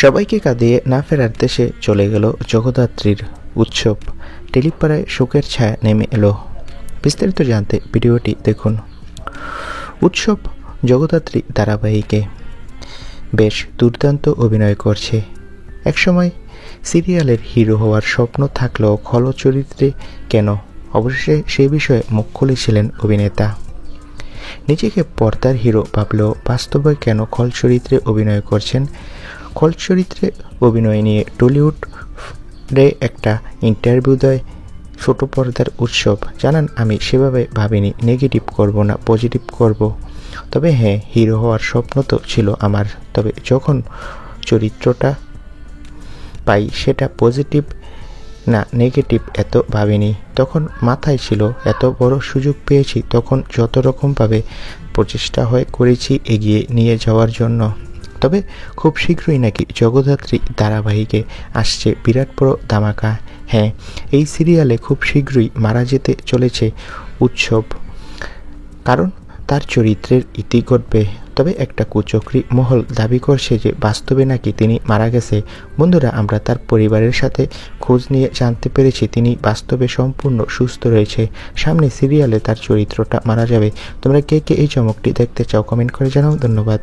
সবাইকে কাঁদিয়ে না ফেরার দেশে চলে গেল জগদ্ধাত্রীর উৎসব। টেলিপাড়ায় শোকের ছায়া নেমে এলো। বিস্তারিত জানতে ভিডিওটি দেখুন। উৎসব জগদ্ধাত্রী ধারাবাহিকে বেশ দুর্দান্ত অভিনয় করছে। একসময় সিরিয়ালের হিরো হওয়ার স্বপ্ন থাকলেও খল চরিত্রে কেন, অবশেষে সে বিষয়ে মুখ খুলেছিলেন অভিনেতা। নিজেকে পর্দার হিরো ভাবলেও বাস্তবে কেন খল চরিত্রে অভিনয় করছেন। খল চরিত্রে অভিনয় নিয়ে টলিউডে একটা ইন্টারভিউ দেয় ছোট পর্দার উৎসব। জানান, আমি সেভাবে ভাবিনি, নেগেটিভ করব না, পজিটিভ করব। তবে হ্যাঁ, হিরো হওয়ার স্বপ্ন তো ছিল আমার। তবে যখন চরিত্রটা পাই সেটা পজিটিভ না নেগেটিভ এত ভাবিনি। তখন মাথায় ছিল এত বড় সুযোগ পেয়েছি, তখন যত রকমভাবে প্রচেষ্টা করেছি এগিয়ে নিয়ে যাওয়ার জন্য। তবে খুব শীঘ্রই নাকি জগদ্ধাত্রী ধারাবাহিকে আসছে বিরাট বড় ধামাকা। হ্যাঁ, এই সিরিয়ালে খুব শীঘ্রই মারা যেতে চলেছে উৎসব, কারণ তার চরিত্রের ইতি ঘটবে। তবে একটা কুচক্রী মহল দাবি করছে যে বাস্তবে নাকি তিনি মারা গেছে। বন্ধুরা, আমরা তার পরিবারের সাথে খোঁজ নিয়ে জানতে পেরেছি তিনি বাস্তবে সম্পূর্ণ সুস্থ রয়েছে। সামনে সিরিয়ালে তার চরিত্রটা মারা যাবে। তোমরা কে কে এই চমকটি দেখতে চাও কমেন্ট করে জানাও। ধন্যবাদ।